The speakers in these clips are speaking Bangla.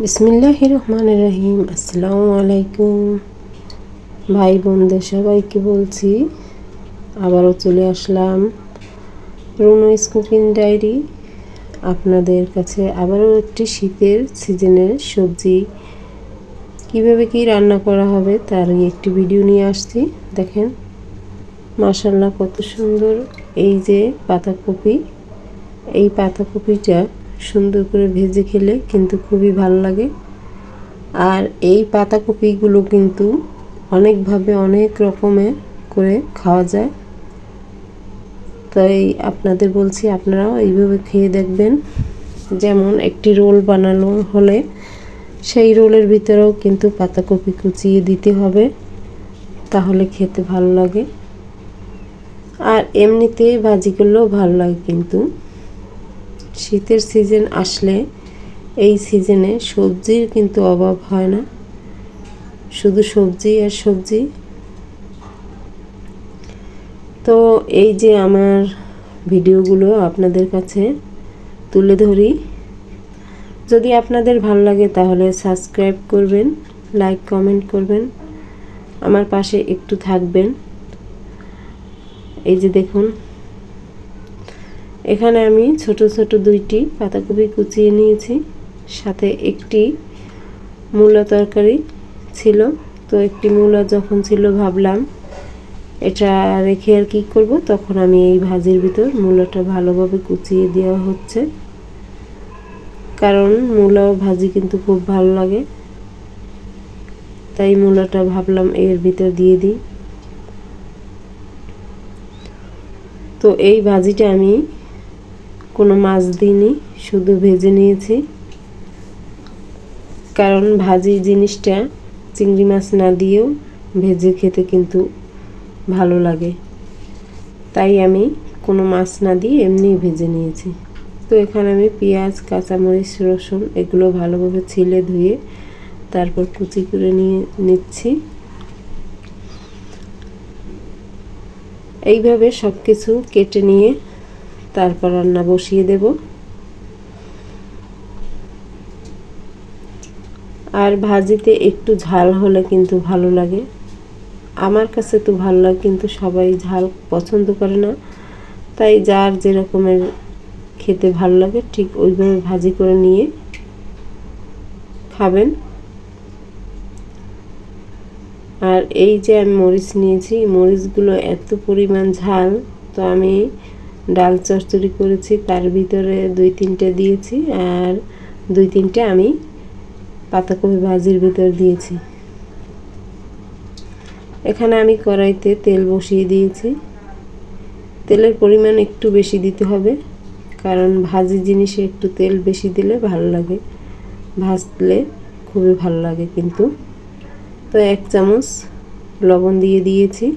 বিসমিল্লাহির রহমানির রহিম। আসসালামু আলাইকুম ভাই বোনদের সবাইকে বলছি, আবারও চলে আসলাম রুনুস কুকিং ডায়েরি আপনাদের কাছে। আবারও একটি শীতের সিজনের সবজি কিভাবে কি রান্না করা হবে তার একটি ভিডিও নিয়ে আসছি। দেখেন মাশাআল্লাহ কত সুন্দর। এই যে পাতাকপি, এই পাতাকপিটা সুন্দর করে ভেজে খেলে কিন্তু খুবই ভালো লাগে। আর এই পাতাকপিগুলো কিন্তু অনেকভাবে অনেক রকমের করে খাওয়া যায়, তাই আপনাদের বলছি আপনারাও এইভাবে খেয়ে দেখবেন। যেমন একটি রোল বানানো হলে সেই রোলের ভিতরেও কিন্তু পাতাকপি কুচিয়ে দিতে হবে, তাহলে খেতে ভালো লাগে। আর এমনিতে ভাজি করলেও ভালো লাগে। কিন্তু শীতের সিজন আসলে এই সিজনে সবজির কিন্তু অভাব হয় না, শুধু সবজি আর সবজি। তো এই যে আমার ভিডিওগুলো আপনাদের কাছে তুলে ধরি, যদি আপনাদের ভালো লাগে তাহলে সাবস্ক্রাইব করবেন, লাইক কমেন্ট করবেন, আমার পাশে একটু থাকবেন। এই যে দেখুন, এখানে আমি ছোট ছোট দুইটি পাতাকপি কুচিয়ে নিয়েছি, সাথে একটি মূলা তরকারি ছিল। তো একটি মূলা যখন ছিল ভাবলাম এটা রেখে আর কি করব, তখন আমি এই ভাজির ভিতর মূলাটা ভালোভাবে কুচিয়ে দেওয়া হচ্ছে, কারণ মূলাও ভাজি কিন্তু খুব ভালো লাগে, তাই মূলাটা ভাবলাম এর ভিতর দিয়ে দিই। তো এই ভাজিটা আমি কোনো মাছ দিইনি, শুধু ভেজে নিয়েছি, কারণ ভাজি জিনিসটা চিংড়ি মাছ না দিয়েও ভেজে খেতে কিন্তু ভালো লাগে, তাই আমি কোনো মাছ না দিয়ে এমনি ভেজে নিয়েছি। তো এখানে আমি পেঁয়াজ, কাঁচামরিচ, রসুন এগুলো ভালোভাবে ছিলে ধুয়ে তারপর কুচি করে নিচ্ছি। এইভাবে সব কিছু কেটে নিয়ে তারপর রান্না বসিয়ে দেব। আর ভাজিতে একটু ঝাল হলে কিন্তু ভালো লাগে, আমার কাছে তো ভালো লাগে, কিন্তু সবাই ঝাল পছন্দ করে না, তাই যার যেরকমের খেতে ভালো লাগে ঠিক ওইভাবে ভাজি করে নিয়ে খাবেন। আর এই যে আমি মরিচ নিয়েছি, মরিচগুলো এত পরিমাণ ঝাল, তো আমি ডাল চচ্চড়ি করেছি তার ভিতরে 2-3টে দিয়েছি, আর 2-3টে আমি পাতাকপি ভাজির ভিতর দিয়েছি। এখানে আমি কড়াইতে তেল বসিয়ে দিয়েছি। তেলের পরিমাণ একটু বেশি দিতে হবে, কারণ ভাজি জিনিসে একটু তেল বেশি দিলে ভালো লাগে, ভাজলে খুবই ভালো লাগে কিন্তু। তো 1 চামচ লবণ দিয়ে দিয়েছি।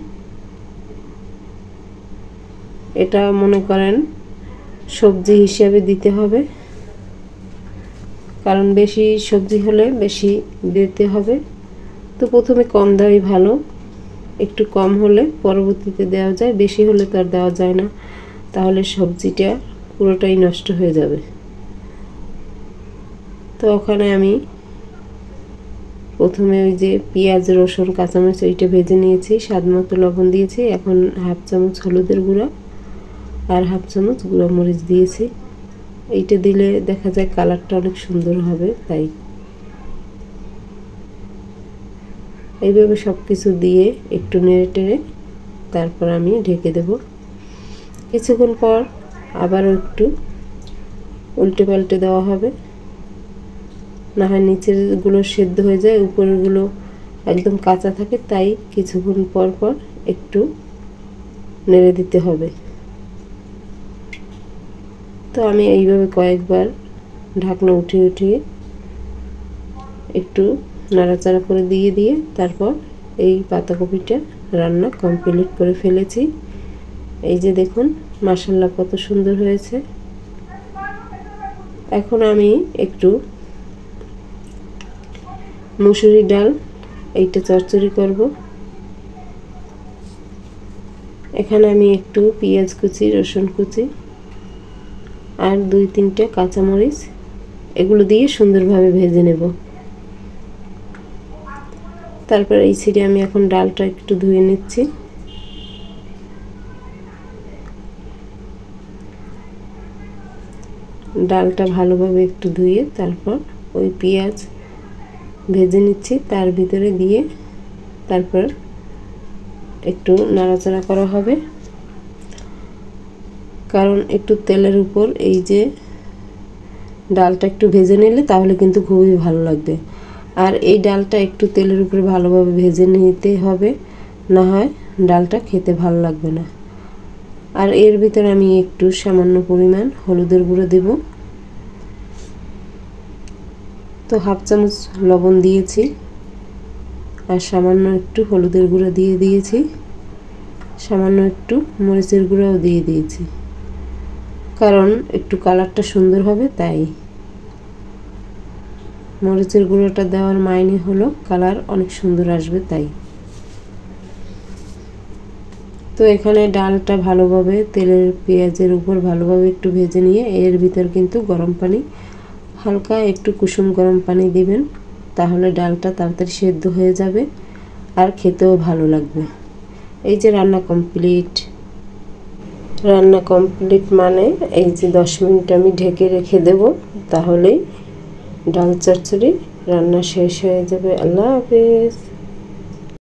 এটা মনে করেন সবজি হিসাবে দিতে হবে, কারণ বেশি সবজি হলে বেশি দিতে হবে। তো প্রথমে কম দেওয়াই ভালো, একটু কম হলে পরবর্তীতে দেওয়া যায়, বেশি হলে তো আর দেওয়া যায় না, তাহলে সবজিটা পুরোটাই নষ্ট হয়ে যাবে। তো ওখানে আমি প্রথমে ওই যে পেঁয়াজ, রসুন, কাঁচামরিচ ওইটা ভেজে নিয়েছি, স্বাদ মতো লবণ দিয়েছি। এখন 1/2 চামচ হলুদের গুঁড়া আর 1/2 চামচ গুঁড়া মরিচ দিয়েছি। এইটা দিলে দেখা যায় কালারটা অনেক সুন্দর হবে, তাই এইভাবে সব কিছু দিয়ে একটু নেড়ে টেড়ে তারপর আমি ঢেকে দেব। কিছুক্ষণ পর আবারও একটু উল্টে পাল্টে দেওয়া হবে, না হয় নিচের গুলো সেদ্ধ হয়ে যায়, উপরের গুলো একদম কাঁচা থাকে, তাই কিছুক্ষণ পর পর একটু নেড়ে দিতে হবে। তো আমি এইভাবে কয়েকবার ঢাকনা উঠিয়ে উঠিয়ে একটু নাড়াচাড়া করে দিয়ে তারপর এই পাতাকপিটা রান্না কমপ্লিট করে ফেলেছি। এই যে দেখুন মাশাআল্লাহ কত সুন্দর হয়েছে। এখন আমি একটু মুসুরি ডাল এইটা চচ্চড়ি করব। এখানে আমি একটু পেঁয়াজ কুচি, রসুন কুচি আর 2-3টে কাঁচামরিচ এগুলো দিয়ে সুন্দরভাবে ভেজে নেব। তারপর এই সাইডে আমি এখন ডালটা একটু ধুয়ে নিচ্ছি। ডালটা ভালোভাবে একটু ধুয়ে তারপর ওই পেঁয়াজ ভেজে নিচ্ছি, তার ভিতরে দিয়ে তারপর একটু নাড়াচাড়া করা হবে, কারণ একটু তেলের উপর এই যে ডালটা একটু ভেজে নিলে তাহলে কিন্তু খুবই ভালো লাগবে। আর এই ডালটা একটু তেলের উপরে ভালোভাবে ভেজে নিতে হবে, না হয় ডালটা খেতে ভালো লাগবে না। আর এর ভিতরে আমি একটু সামান্য পরিমাণ হলুদের গুঁড়ো দেব। তো হাফ চামচ লবণ দিয়েছি আর সামান্য একটু হলুদের গুঁড়ো দিয়ে দিয়েছি, সামান্য একটু মরিচের গুঁড়োও দিয়ে দিয়েছি, কারণ একটু কালারটা সুন্দর হবে তাই। মরিচের গুঁড়োটা দেওয়ার মাইনে হলো কালার অনেক সুন্দর আসবে তাই। তো এখানে ডালটা ভালোভাবে তেলের পেঁয়াজের উপর ভালোভাবে একটু ভেজে নিয়ে এর ভিতর কিন্তু গরম পানি, হালকা একটু কুসুম গরম পানি দিবেন, তাহলে ডালটা তাড়াতাড়ি সেদ্ধ হয়ে যাবে আর খেতেও ভালো লাগবে। এই যে রান্না কমপ্লিট। রান্না কমপ্লিট মানে এই যে 10 মিনিট আমি ঢেকে রেখে দেব, তাহলেই ডাল চচ্চড়ি রান্না শেষ হয়ে যাবে। আল্লাহ হাফেজ।